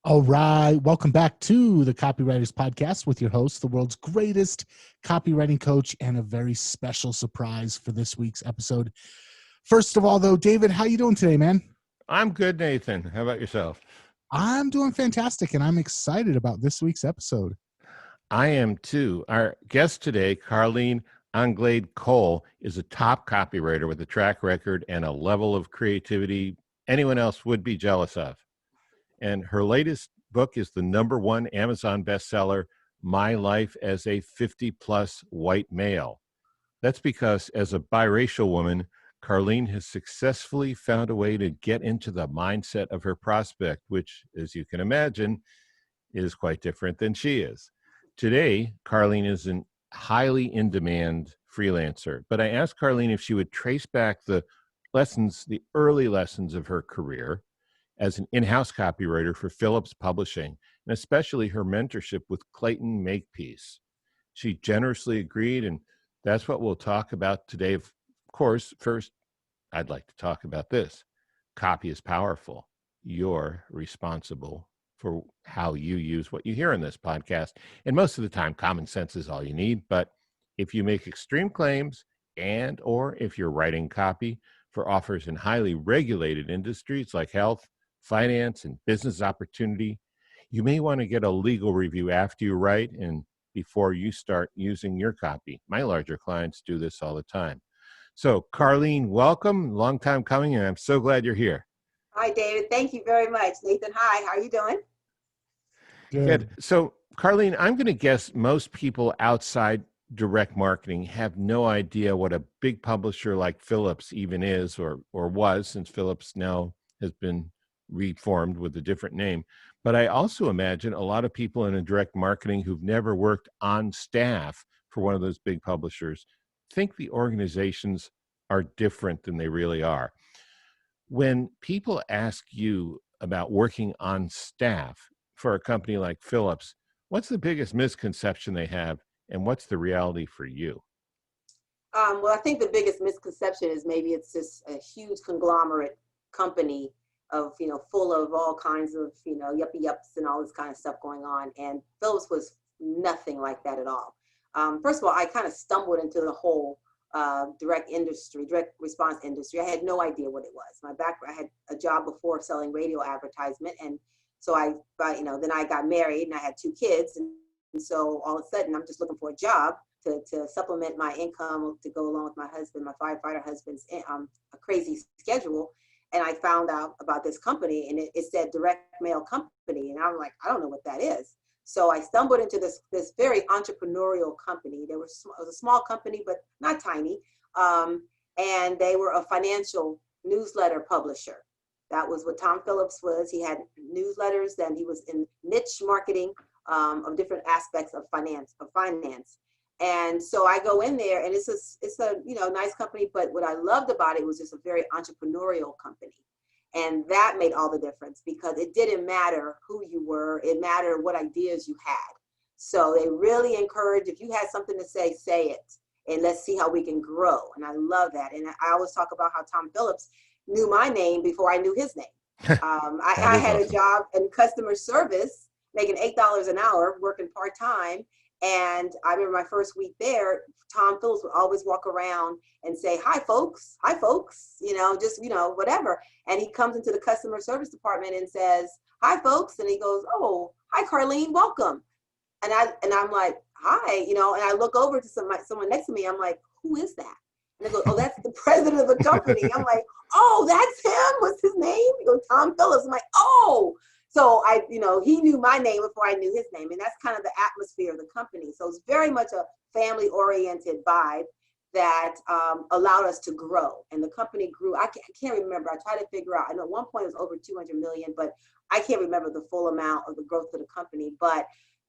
All right. Welcome back to the Copywriters Podcast with your host, the world's greatest copywriting coach, and a very special surprise for this week's episode. First of all, though, David, how you doing today, man? I'm good, Nathan. How about yourself? I'm doing fantastic, and I'm excited about this week's episode. I am too. Our guest today, Carline Anglade-Cole, is a top copywriter with a track record and a level of creativity anyone else would be jealous of. And her latest book is the #1 Amazon bestseller, My Life as a 50-plus White Male. That's because as a biracial woman, Carline has successfully found a way to get into the mindset of her prospect, which, as you can imagine, is quite different than she is. Today, Carline is a highly in-demand freelancer, but I asked Carline if she would trace back the early lessons of her career as an in-house copywriter for Phillips Publishing, and especially her mentorship with Clayton Makepeace. She generously agreed, and that's what we'll talk about today. Of course, first, I'd like to talk about this. Copy is powerful. You're responsible for how you use what you hear in this podcast. And most of the time, common sense is all you need. But if you make extreme claims or if you're writing copy for offers in highly regulated industries like health, finance, and business opportunity, you may want to get a legal review after you write and before you start using your copy. My larger clients do this all the time. So, Carline, welcome. Long time coming, and I'm so glad you're here. Hi, David. Thank you very much. Nathan, hi. How are you doing? Good. So, Carline, I'm going to guess most people outside direct marketing have no idea what a big publisher like Phillips even is or was, since Phillips now has been reformed with a different name. But I also imagine a lot of people in a direct marketing who've never worked on staff for one of those big publishers think the organizations are different than they really are. When people ask you about working on staff for a company like Phillips, what's the biggest misconception they have, and what's the reality for you? Well, I think the biggest misconception is maybe it's just a huge conglomerate company of, full of all kinds of, yuppie-yups and all this kind of stuff going on. And Phillips was nothing like that at all. First of all, I kind of stumbled into the whole direct response industry. I had no idea what it was. I had a job before selling radio advertisement. And so then I got married and I had 2 kids. And so all of a sudden I'm just looking for a job to supplement my income to go along with my husband, my firefighter husband's a crazy schedule. And I found out about this company, and it said direct mail company. And I'm like, I don't know what that is. So I stumbled into this very entrepreneurial company. It was a small company, but not tiny. And they were a financial newsletter publisher. That was what Tom Phillips was. He had newsletters, and he was in niche marketing of different aspects of finance. And so I go in there, and it's a nice company. But what I loved about it was just a very entrepreneurial company. And that made all the difference, because it didn't matter who you were. It mattered what ideas you had. So they really encouraged, if you had something to say it, and let's see how we can grow. And I love that. And I always talk about how Tom Phillips knew my name before I knew his name. I had a job in customer service, making $8 an hour, working part-time. And I remember my first week there, Tom Phillips would always walk around and say, hi, folks, whatever. And he comes into the customer service department and says, hi, folks. And he goes, oh, hi, Carline, welcome. And I'm like, hi, and I look over to someone next to me. I'm like, who is that? And they go, oh, that's the president of the company. I'm like, oh, that's him? What's his name? He goes, Tom Phillips. I'm like, oh. So he knew my name before I knew his name. And that's kind of the atmosphere of the company. So it's very much a family-oriented vibe that allowed us to grow. And the company grew. I can't remember. I tried to figure out. I know at one point it was over 200 million, but I can't remember the full amount of the growth of the company. But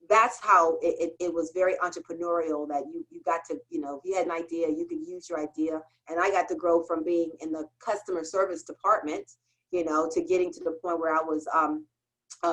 that's how it was very entrepreneurial, that you got to, if you had an idea, you could use your idea. And I got to grow from being in the customer service department, to getting to the point where I was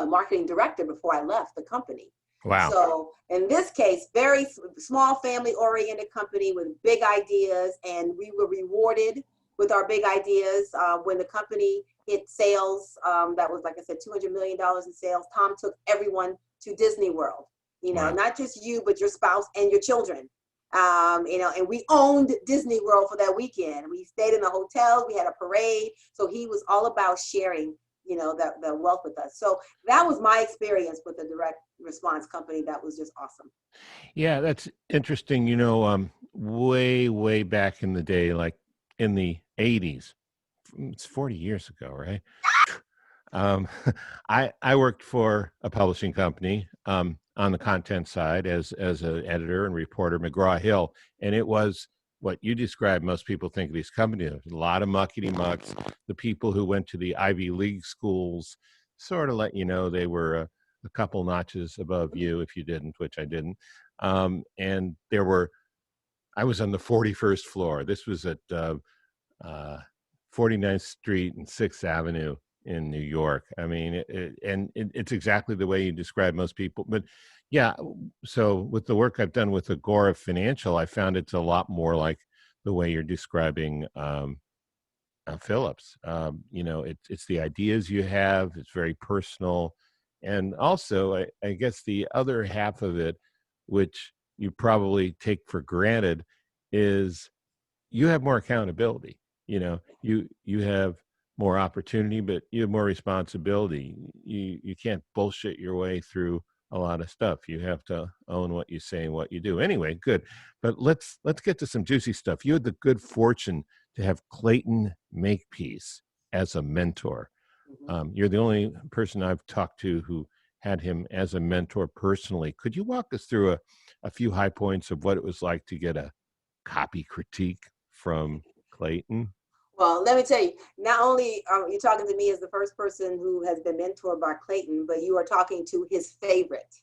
marketing director before I left the company. Wow. So in this case, very small family-oriented company with big ideas, and we were rewarded with our big ideas. When the company hit sales. That was, like I said, $200 million in sales. Tom took everyone to Disney World, Wow. not just you, but your spouse and your children. And we owned Disney World for that weekend. We stayed in the hotels. We had a parade. So he was all about sharing, the wealth with us. So that was my experience with the direct response company. That was just awesome. Yeah, that's interesting. Way, way back in the day, like in the 80s, it's 40 years ago, right? I worked for a publishing company on the content side as an editor and reporter, McGraw-Hill, and it was what you described. Most people think of these companies, a lot of muckety-mucks. The people who went to the Ivy League schools sort of let you know they were a couple notches above you if you didn't, which I didn't. And I was on the 41st floor. This was at 49th Street and 6th Avenue in New York. I mean, it's exactly the way you describe most people. But yeah, so with the work I've done with Agora Financial, I found it's a lot more like the way you're describing Phillips. It's the ideas you have. It's very personal. And also, I guess the other half of it, which you probably take for granted, is you have more accountability. You have more opportunity, but you have more responsibility. You can't bullshit your way through a lot of stuff. You have to own what you say and what you do. Anyway, good. But let's get to some juicy stuff. You had the good fortune to have Clayton Makepeace as a mentor. You're the only person I've talked to who had him as a mentor personally. Could you walk us through a few high points of what it was like to get a copy critique from Clayton? Well, let me tell you, not only are you talking to me as the first person who has been mentored by Clayton, but you are talking to his favorite.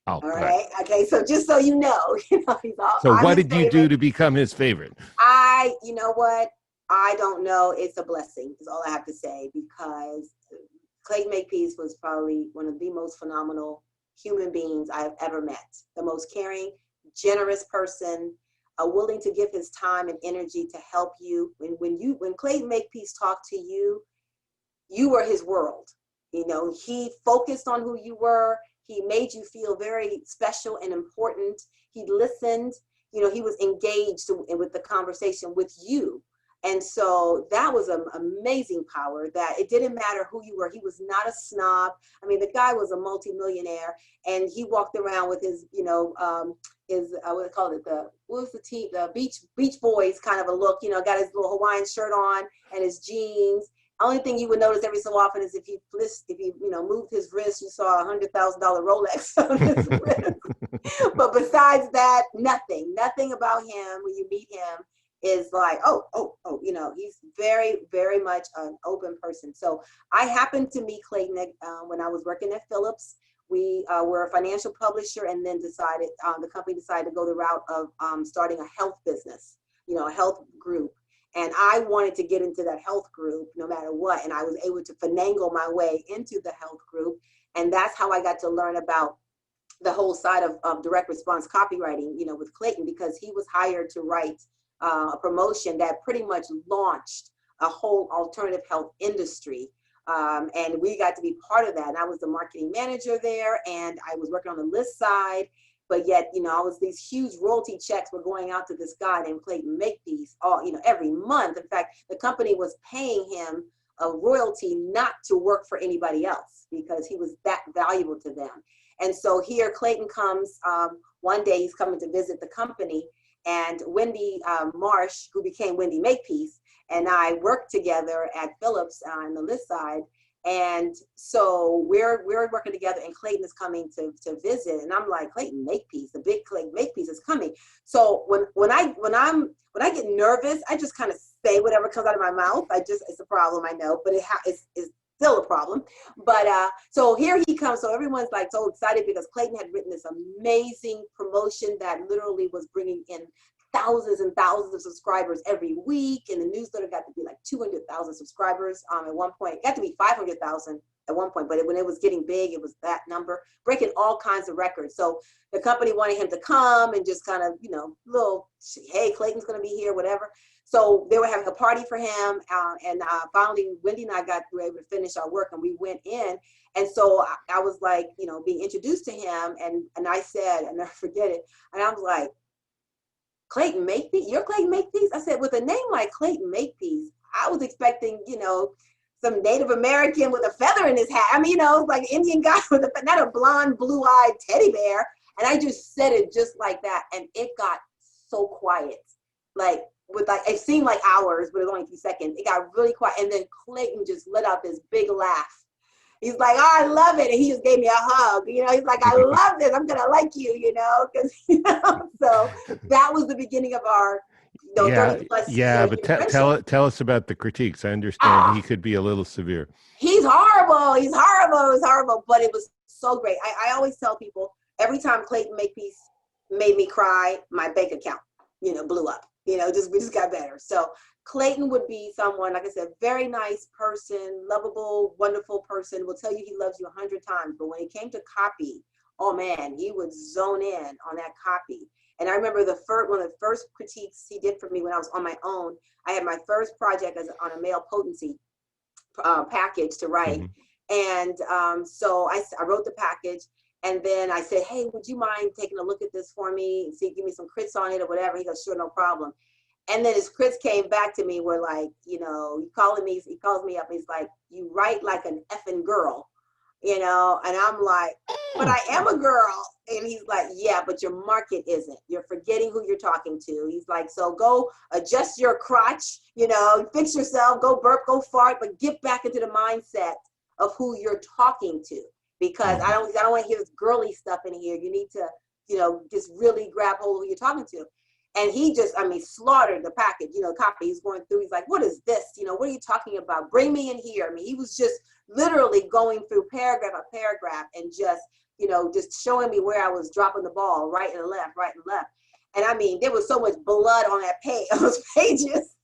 Oh, all right. Okay. So just so you know, he's all. So what did you do to become his favorite? You know what? I don't know. It's a blessing is all I have to say, because Clayton Makepeace was probably one of the most phenomenal human beings I've ever met. The most caring, generous person, willing to give his time and energy to help you. When Clayton Makepeace talked to you, you were his world. He focused on who you were. He made you feel very special and important. He listened. He was engaged with the conversation with you. And so that was an amazing power, that it didn't matter who you were. He was not a snob. I mean, the guy was a multimillionaire, and he walked around with his, what do they call it? The Beach Boys kind of a look, got his little Hawaiian shirt on and his jeans. Only thing you would notice every so often is if he moved his wrist, you saw a $100,000 Rolex on his wrist. But besides that, nothing about him when you meet him is like, he's very, very much an open person. So I happened to meet Clayton when I was working at Phillips. We were a financial publisher, and then the company decided to go the route of starting a health business, a health group. And I wanted to get into that health group no matter what. And I was able to finagle my way into the health group. And that's how I got to learn about the whole side of direct response copywriting, with Clayton, because he was hired to write a promotion that pretty much launched a whole alternative health industry. And we got to be part of that. And I was the marketing manager there, and I was working on the list side. But yet, these huge royalty checks were going out to this guy named Clayton Makepeace every month. In fact, the company was paying him a royalty not to work for anybody else because he was that valuable to them. And so here Clayton comes, one day he's coming to visit the company, and Wendy Marsh, who became Wendy Makepeace, and I worked together at Phillips on the list side. And so we're working together, and Clayton is coming to visit, and I'm like, Clayton Makepeace, the big Clayton Makepeace is coming. So when I get nervous, I just kind of say whatever comes out of my mouth. It's a problem, I know, but it's still a problem. But so here he comes. So everyone's like so excited because Clayton had written this amazing promotion that literally was bringing in thousands and thousands of subscribers every week, and the newsletter got to be like 200,000 subscribers. At one point, it got to be 500,000 at one point, but when it was getting big, it was that number, breaking all kinds of records. So the company wanted him to come and just kind of, little, hey, Clayton's going to be here, whatever. So they were having a party for him. And finally, Wendy and I were able to finish our work, and we went in. And so I was like, being introduced to him. And I said, I'll never forget it. And I was like, Clayton Makepeace? You're Clayton Makepeace? I said, with a name like Clayton Makepeace, I was expecting, some Native American with a feather in his hat. I mean, like an Indian guy with not a blonde, blue-eyed teddy bear. And I just said it just like that. And it got so quiet. It seemed like hours, but it was only a few seconds. It got really quiet. And then Clayton just let out this big laugh. He's like, oh, I love it. And he just gave me a hug. He's like, I love this. I'm going to like you, because, so that was the beginning of our, but tell us about the critiques. I understand he could be a little severe. He's horrible. He's horrible. But it was so great. I always tell people, every time Clayton Makepeace made me cry, my bank account, blew up. We just got better. So Clayton would be someone, like I said, very nice person, lovable, wonderful person, will tell you he loves you 100 times. But when it came to copy, oh man, he would zone in on that copy. And I remember one of the first critiques he did for me when I was on my own. I had my first project on a male potency package to write. Mm-hmm. And so I wrote the package. And then I said, hey, would you mind taking a look at this for me and give me some crits on it or whatever? He goes, sure, no problem. And then his crits came back to me, were like, he calls me up. He's like, you write like an effing girl, and I'm like, but I am a girl. And he's like, yeah, but your market isn't. You're forgetting who you're talking to. He's like, so go adjust your crotch, fix yourself, go burp, go fart, but get back into the mindset of who you're talking to. Because I don't want to hear this girly stuff in here. You need to, just really grab hold of who you're talking to. And he just, slaughtered the package, copy. He's going through. He's like, what is this? What are you talking about? Bring me in here. He was just literally going through paragraph after paragraph and just, just showing me where I was dropping the ball, right and left. And there was so much blood on that page, those pages.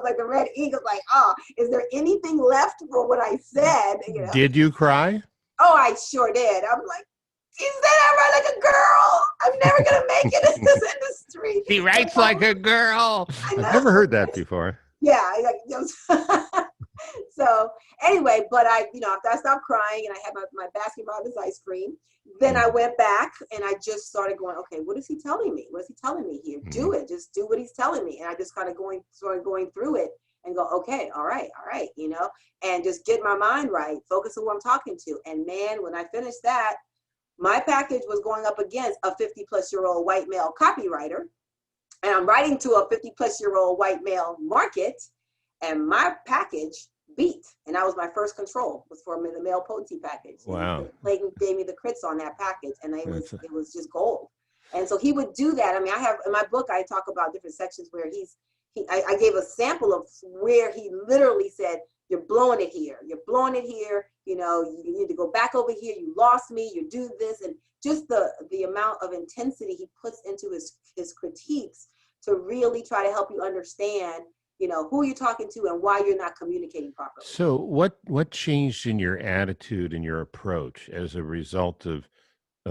Like the red ink was like, oh, is there anything left for what I said? Did you cry? Oh, I sure did. I'm like, you said I write like a girl. I'm never going to make it in this industry. He writes like a girl. I've never heard that before. Yeah. So anyway, but after I stopped crying and I had my Baskin Robbins ice cream, then I went back and I just started going, okay, what is he telling me? What is he telling me here? Do it. Just do what he's telling me. And I just started going through it and go, okay, all right, and just get my mind right, focus on who I'm talking to. And man, when I finished that, my package was going up against a 50-plus-year-old white male copywriter. And I'm writing to a 50-plus-year-old white male market. And my package beat. And that was my first control, was for the male potency package. Wow. Clayton gave me the crits on that package. And it was just gold. And so he would do that. I have, in my book, I talk about different sections where I gave a sample of where he literally said, you're blowing it here. You're blowing it here. You need to go back over here. You lost me. You do this. And just the amount of intensity he puts into his critiques to really try to help you understand, who you're talking to and why you're not communicating properly. So what changed in your attitude and your approach as a result of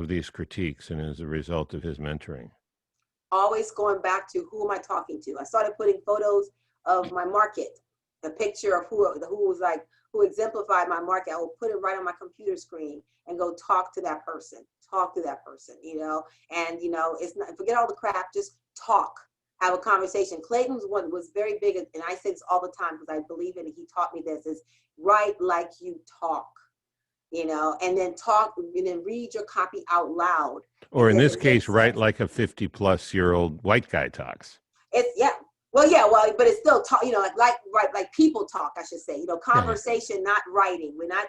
these critiques and as a result of his mentoring? Always going back to who am I talking to? I started putting photos of my market, a picture of who exemplified my market. I will put it right on my computer screen and go talk to that person, and it's not, forget all the crap, just talk, have a conversation. Clayton's one was very big, and I say this all the time because I believe in it. He taught me this, is write like you talk, and then talk, and then read your copy out loud. Or in this case, write like a 50-plus-year-old white guy talks. But it's still talk, like people talk, I should say, conversation, not writing. We're not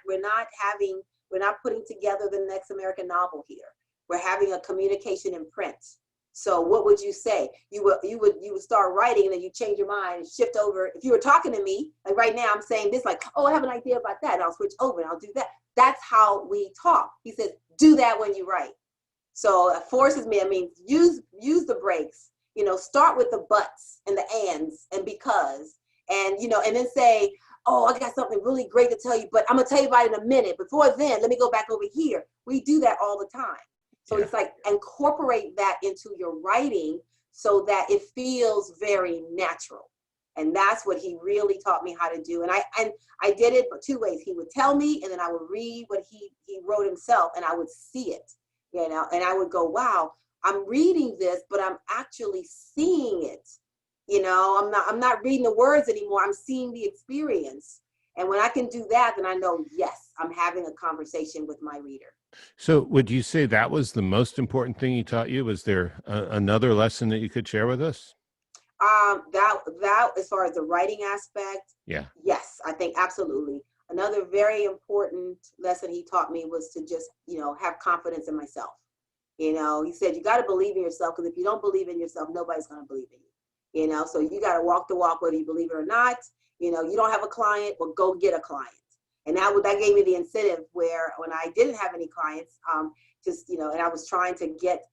putting together the next American novel here. We're having a communication in print. So what would you say? You would start writing and then you change your mind and shift over. If you were talking to me, like right now, I'm saying this, like, oh, I have an idea about that. And I'll switch over and I'll do that. That's how we talk. He says, do that when you write. So it forces me, use the breaks, start with the buts and the ands and because, and then say, oh, I got something really great to tell you, but I'm going to tell you about it in a minute. Before then, let me go back over here. We do that all the time. So it's like incorporate that into your writing so that it feels very natural. And that's what he really taught me how to do. And I did it 2 ways. He would tell me, and then I would read what he wrote himself, and I would see it, and I would go, wow, I'm reading this, but I'm actually seeing it. I'm not reading the words anymore. I'm seeing the experience. And when I can do that, then I know, yes, I'm having a conversation with my reader. So would you say that was the most important thing he taught you? Was there another lesson that you could share with us? That as far as the writing aspect, yes, I think absolutely. Another very important lesson he taught me was to just, have confidence in myself. He said, you got to believe in yourself, because if you don't believe in yourself, nobody's going to believe in you. So you got to walk the walk, whether you believe it or not. You don't have a client, well, go get a client. And that gave me the incentive where when I didn't have any clients, and I was trying to get,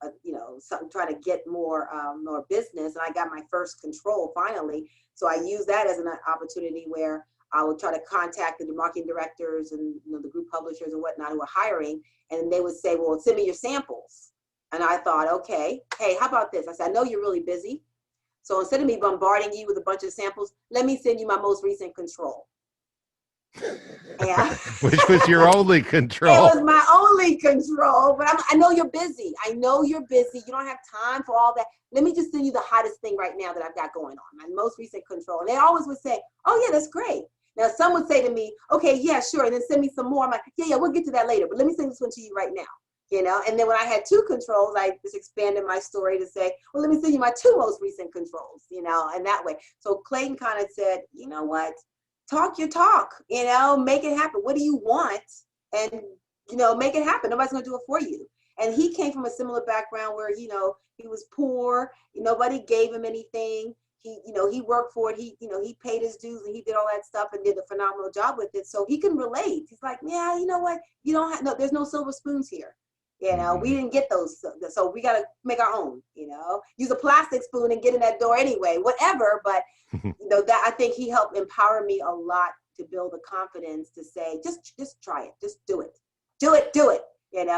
trying to get more business, and I got my first control finally. So I used that as an opportunity where I would try to contact the marketing directors and the group publishers and whatnot who were hiring, and they would say, well, send me your samples. And I thought, okay, hey, how about this? I said, I know you're really busy. So instead of me bombarding you with a bunch of samples, let me send you my most recent control. Yeah. Which was your only control. It was my only control, but I know you're busy. I know you're busy. You don't have time for all that. Let me just send you the hottest thing right now that I've got going on, my most recent control. And they always would say, oh yeah, that's great. Now some would say to me, okay, yeah, sure. And then send me some more. I'm like, yeah, we'll get to that later, but let me send this one to you right now. And then when I had 2 controls, I just expanded my story to say, well, let me send you my 2 most recent controls, and that way. So Clayton kind of said, you know what? Talk your talk, make it happen. What do you want? And, make it happen. Nobody's going to do it for you. And he came from a similar background where, he was poor. Nobody gave him anything. He worked for it. He paid his dues and he did all that stuff and did a phenomenal job with it. So he can relate. He's like, yeah, you know what? You don't have, there's no silver spoons here. We didn't get those. So we got to make our own, use a plastic spoon and get in that door anyway, whatever. But, that I think he helped empower me a lot to build the confidence to say, just try it. Just do it. Do it.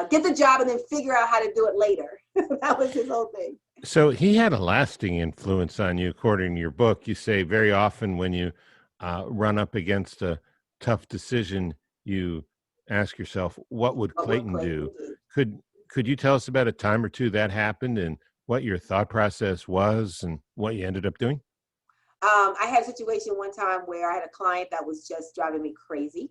Get the job and then figure out how to do it later. That was his whole thing. So he had a lasting influence on you, according to your book. You say very often when you run up against a tough decision, you ask yourself, what would Clayton do? Could you tell us about a time or two that happened and what your thought process was and what you ended up doing? I had a situation one time where I had a client that was just driving me crazy.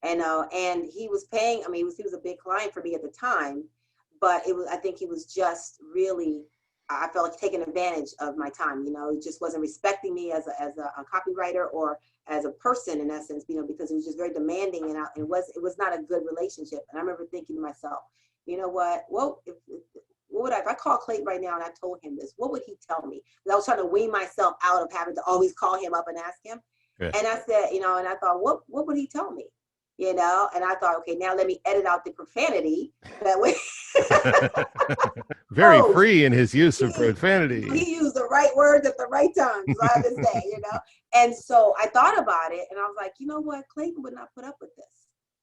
And he was paying, he was a big client for me at the time, but I think he was just really, I felt like taking advantage of my time. He just wasn't respecting me as a copywriter or as a person in essence, because he was just very demanding, and it was not a good relationship. And I remember thinking to myself, you know what? Well, if I call Clayton right now and I told him this, what would he tell me? Because I was trying to wean myself out of having to always call him up and ask him. Yeah. And I said, and I thought, what would he tell me? And I thought, okay, now let me edit out the profanity. That way. Very free in his use of profanity. He used the right words at the right time, so I have to say, And so I thought about it, and I was like, you know what? Clayton would not put up with this.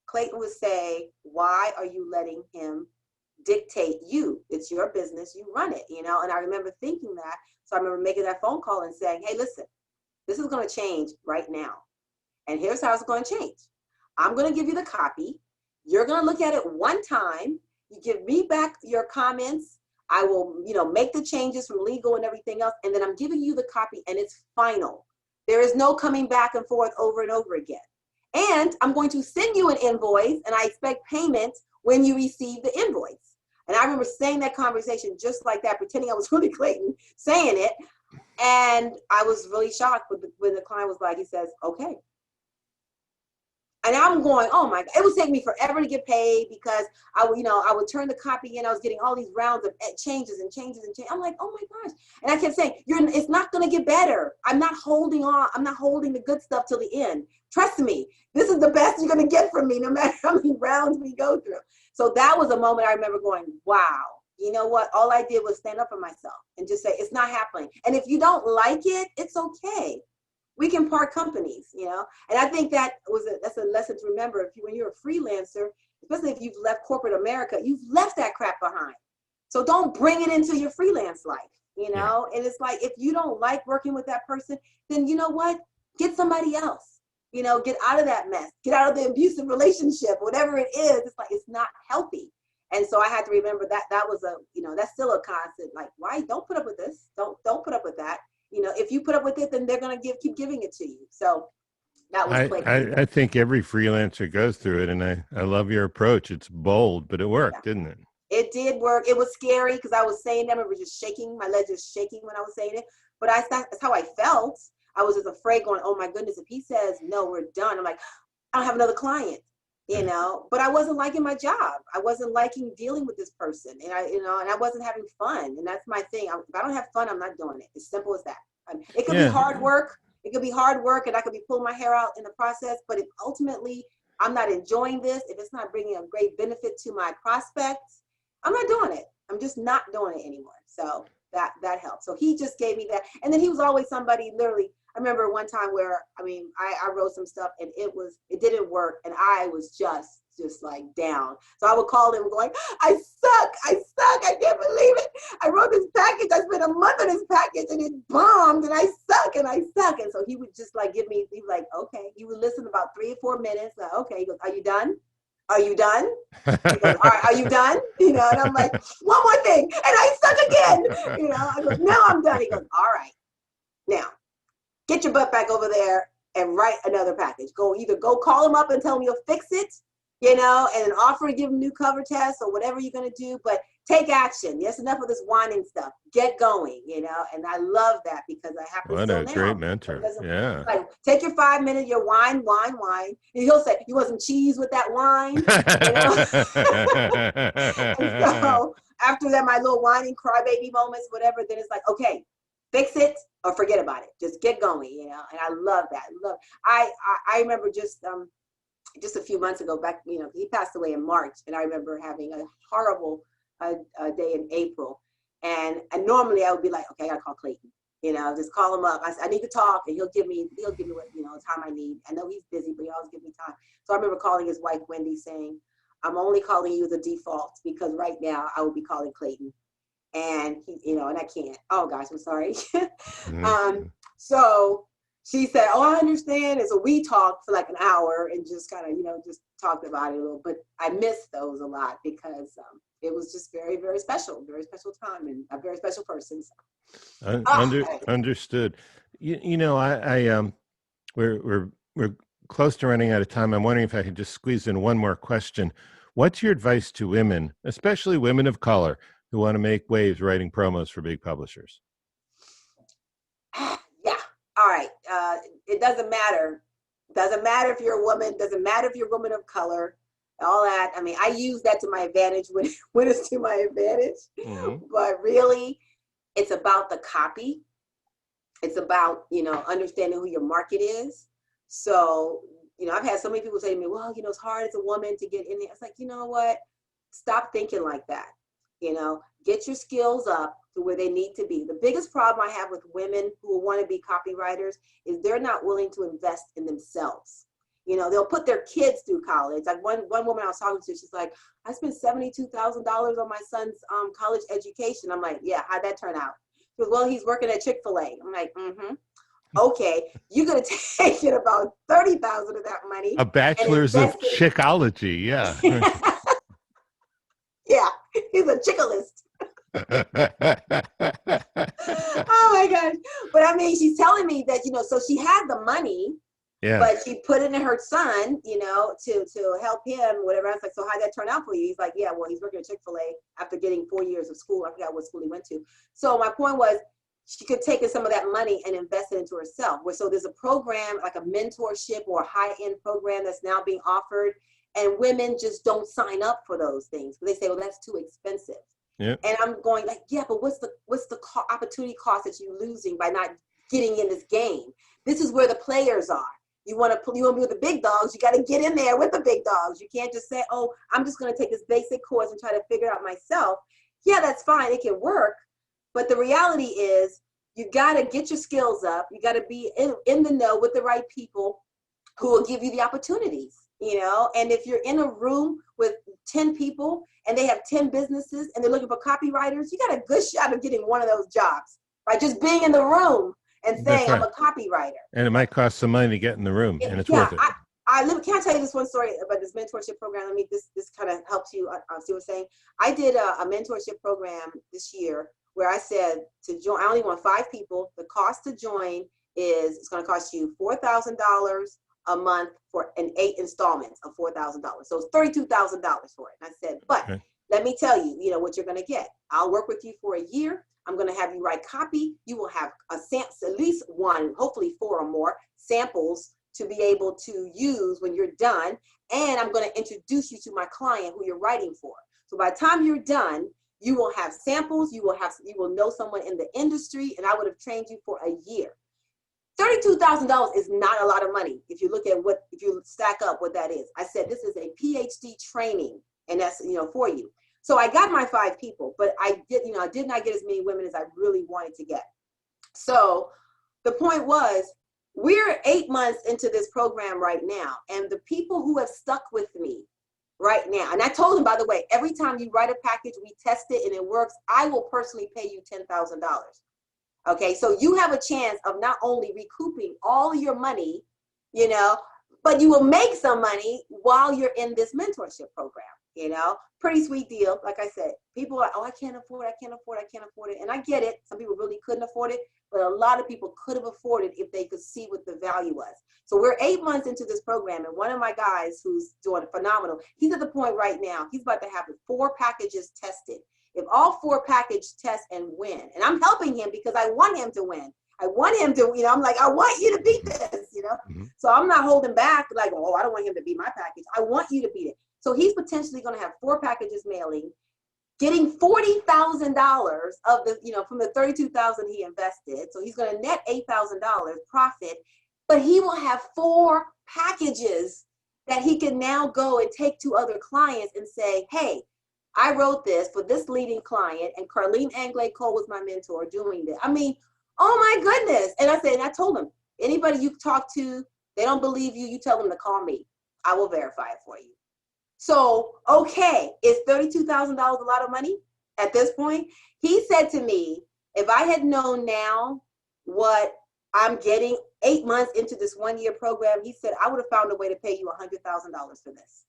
Clayton would say, why are you letting him dictate you? It's your business, you run it, And I remember thinking that. So I remember making that phone call and saying, hey, listen, this is going to change right now. And here's how it's going to change. I'm going to give you the copy. You're going to look at it one time. You give me back your comments. I will, make the changes from legal and everything else. And then I'm giving you the copy and it's final. There is no coming back and forth over and over again. And I'm going to send you an invoice and I expect payment when you receive the invoice. And I remember saying that conversation just like that, pretending I was really Clayton saying it. And I was really shocked when the client was like, he says, okay. And I'm going, oh my God, it would take me forever to get paid because I would turn the copy in. I was getting all these rounds of changes and changes and changes. I'm like, oh my gosh. And I kept saying, it's not going to get better. I'm not holding on. I'm not holding the good stuff till the end. Trust me. This is the best you're going to get from me, no matter how many rounds we go through. So that was a moment I remember going, wow, you know what? All I did was stand up for myself and just say, it's not happening. And if you don't like it, it's okay. we can part companies, and I think that's a lesson to remember. When you're a freelancer, especially if you've left corporate America, you've left that crap behind. So don't bring it into your freelance life, Yeah. and it's like, if you don't like working with that person, then you know what, get somebody else, get out of that mess, get out of the abusive relationship, whatever it is. It's like, it's not healthy. And so I had to remember that was that's still a constant, like, why don't put up with this? Don't put up with that. If you put up with it, then they're going to keep giving it to you. So that was Clayton. I think every freelancer goes through it, and I love your approach. It's bold, but it worked, didn't it? It did work. It was scary because I was saying them. It was just shaking. My legs was shaking when I was saying it. But that's how I felt. I was just afraid, going, oh my goodness, if he says, no, we're done. I'm like, I don't have another client, but I wasn't liking my job. I wasn't liking dealing with this person. And and I wasn't having fun. And that's my thing. If I don't have fun, I'm not doing it. As simple as that. It could be hard work. It could be hard work, and I could be pulling my hair out in the process. But if ultimately I'm not enjoying this, if it's not bringing a great benefit to my prospects, I'm not doing it. I'm just not doing it anymore. So that helped. So he just gave me that. And then he was always somebody, literally, I remember one time where, I wrote some stuff and it didn't work. And I was just like down. So I would call him going, I suck. I can't believe it. I wrote this package. I spent a month on this package and it bombed, and I suck. And so he would just like he'd be like, okay. He would listen about 3 or 4 minutes. Like, okay. He goes, are you done? Are you done? He goes, all right, are you done? And I'm like, one more thing. And I suck again. I go, no, I'm done. He goes, all right. Now, get your butt back over there and write another package. Either go call him up and tell him you'll fix it, and then offer to give him new cover tests or whatever you're going to do. But take action. Yes, enough of this whining stuff. Get going, and I love that because I have to. What a great mentor. Yeah. Like, take your 5 minutes, your wine. And he'll say, you want some cheese with that wine? And so after that, my little whining crybaby moments, whatever, then it's like, okay, fix it or forget about it. Just get going, and I love that. I remember just a few months ago, back, he passed away in March, and I remember having a horrible day in April, and normally I would be like, okay, I gotta call Clayton, just call him up. I need to talk, and he'll give me what time I need. I know he's busy, but he always gives me time. So I remember calling his wife Wendy, saying, I'm only calling you the default because right now I will be calling Clayton, and he, and I can't. Oh gosh, I'm sorry. So she said, oh, I understand. And so we talked for like an hour and just kind of, just talked about it a little, but I missed those a lot because it was just very, very special time and a very special person. So. Understood. We're close to running out of time. I'm wondering if I could just squeeze in one more question. What's your advice to women, especially women of color, who want to make waves writing promos for big publishers? All right. It doesn't matter. Doesn't matter if you're a woman. Doesn't matter if you're a woman of color. All that. I use that to my advantage when it's to my advantage. Mm-hmm. But really, it's about the copy. It's about, understanding who your market is. So, I've had so many people say to me, well, it's hard as a woman to get in there. It's like, you know what? Stop thinking like that. Get your skills up to where they need to be. The biggest problem I have with women who want to be copywriters is they're not willing to invest in themselves. They'll put their kids through college. Like one woman I was talking to, she's like, I spent $72,000 on my son's college education. I'm like, yeah, how'd that turn out? She goes, well, he's working at Chick-fil-A. I'm like, mm-hmm. Okay, you're going to take in about $30,000 of that money. A bachelor's of Chickology, yeah. Yeah, he's a chickalist. Oh my gosh. But she's telling me that, so she had the money, but she put it in her son, to help him, whatever. I was like, so how'd that turn out for you? He's like, yeah, well, he's working at Chick-fil-A after getting 4 years of school. I forgot what school he went to. So my point was, she could take some of that money and invest it into herself. So there's a program, like a mentorship or a high-end program that's now being offered. And women just don't sign up for those things. They say, well, that's too expensive. Yep. And I'm going like, yeah, but what's the opportunity cost that you're losing by not getting in this game? This is where the players are. You want to be with the big dogs. You got to get in there with the big dogs. You can't just say, oh, I'm just going to take this basic course and try to figure it out myself. Yeah, that's fine. It can work. But the reality is You got to get your skills up. You got to be in the know with the right people who will give you the opportunities, you know? And if you're in a room with 10 people and they have 10 businesses and they're looking for copywriters, you got a good shot of getting one of those jobs by just being in the room and saying, That's right. I'm a copywriter. And it might cost some money to get in the room, and it's worth it. Can I tell you this one story about this mentorship program? I mean, this kind of helps you see what I'm saying. I did a mentorship program this year where I said to join, I only want 5 people. The cost to join is, it's going to cost you $4,000 a month for an 8 installments of $4,000. So it's $32,000 for it. And I said, but let me tell you, you know, what you're going to get. I'll work with you for a year. I'm going to have you write copy. You will have at least 1, hopefully 4 or more samples to be able to use when you're done. And I'm going to introduce you to my client who you're writing for. So by the time you're done, you will have samples, you will know someone in the industry, and I would have trained you for a year. $32,000 is not a lot of money if you look at if you stack up what that is. I said this is a PhD training, and that's, you know, for you. So I got my 5 people, but I did not get as many women as I really wanted to get. So the point was, we're 8 months into this program right now, and the people who have stuck with me right now, and I told them, by the way, every time you write a package, we test it and it works, I will personally pay you $10,000. Okay, so you have a chance of not only recouping all your money, you know, but you will make some money while you're in this mentorship program, you know. Pretty sweet deal. Like I said, people are, oh, I can't afford it. And I get it. Some people really couldn't afford it, but a lot of people could have afforded if they could see what the value was. So we're 8 months into this program, and one of my guys who's doing phenomenal, he's at the point right now, he's about to have 4 packages tested. If all 4 packages test and win, and I'm helping him because I want him to win. I want him to, you know, I'm like, I want you to beat this, you know? Mm-hmm. So I'm not holding back like, oh, I don't want him to beat my package. I want you to beat it. So he's potentially going to have 4 packages mailing, getting $40,000 of the, you know, from the $32,000 he invested. So he's going to net $8,000 profit, but he will have 4 packages that he can now go and take to other clients and say, hey, I wrote this for this leading client, and Carline Anglade-Cole was my mentor doing this. I mean, oh my goodness. And I told him, anybody you talk to, they don't believe you, you tell them to call me. I will verify it for you. So, okay, is $32,000 a lot of money at this point? He said to me, if I had known now what I'm getting 8 months into this 1-year program, he said, I would have found a way to pay you $100,000 for this.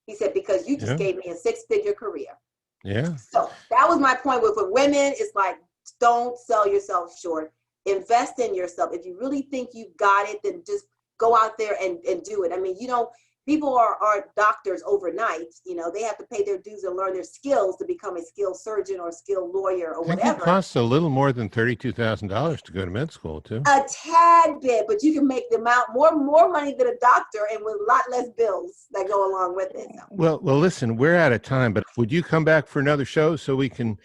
He said, because you just gave me a 6-figure career. Yeah. So that was my point with women. It's like, don't sell yourself short. Invest in yourself. If you really think you've got it, then just go out there and do it. I mean, you know, people are doctors overnight. You know, they have to pay their dues and learn their skills to become a skilled surgeon or a skilled lawyer or whatever. I think it costs a little more than $32,000 to go to med school, too. A tad bit, but you can make the amount more money than a doctor, and with a lot less bills that go along with it. So. Well, listen, we're out of time, but would you come back for another show so we can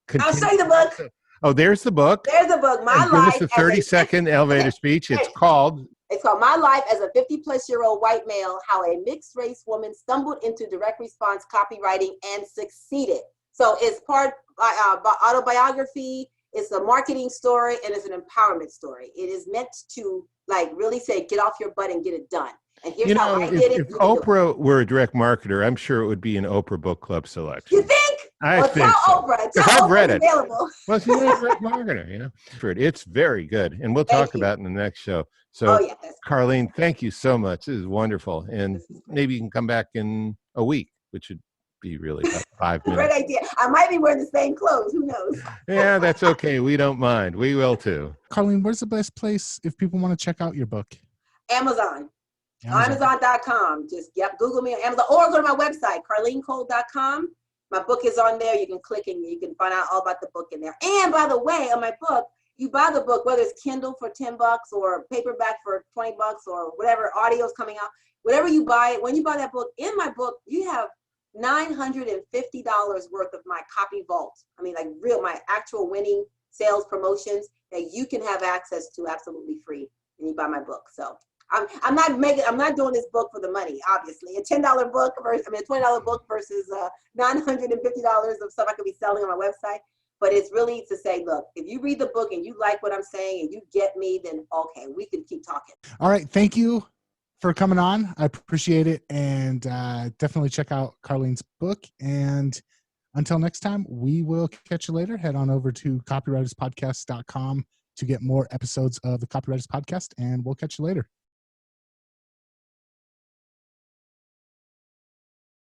continue? I'll show you the book. Oh, there's the book. There's the book. My life. Give us a 30-second elevator speech. It's called My Life as a 50-plus-year-old white male, how a mixed-race woman stumbled into direct response copywriting and succeeded. So it's part autobiography, it's a marketing story, and it's an empowerment story. It is meant to like really say, get off your butt and get it done. And here's how I did it. If Oprah were a direct marketer, I'm sure it would be an Oprah Book Club selection. You think? I think tell so. Oprah. I've read it. Available. Well, she's a direct marketer, you know. It's very good, and we'll talk about it in the next show. So, Carline, thank you so much. This is wonderful, and maybe you can come back in a week, which would be really about 5 minutes. Great idea. I might be wearing the same clothes. Who knows? Yeah, that's okay. We don't mind. We will too. Carline, where's the best place if people want to check out your book? Amazon. Amazon.com. Just Google me on Amazon, or go to my website, carlinecole.com. My book is on there. You can click and you can find out all about the book in there. And by the way, on my book, you buy the book, whether it's Kindle for $10 or paperback for $20 or whatever, audio's coming out, whatever you buy it, when you buy that book, in my book, you have $950 worth of my copy vault. I mean, like my actual winning sales promotions that you can have access to absolutely free when you buy my book. So I'm not doing this book for the money, obviously. A $10 book versus, a $20 book versus $950 of stuff I could be selling on my website. But it's really to say, look, if you read the book and you like what I'm saying and you get me, then okay, we can keep talking. All right. Thank you for coming on. I appreciate it. And definitely check out Carline's book. And until next time, we will catch you later. Head on over to copywriterspodcast.com to get more episodes of the Copywriters Podcast, and we'll catch you later.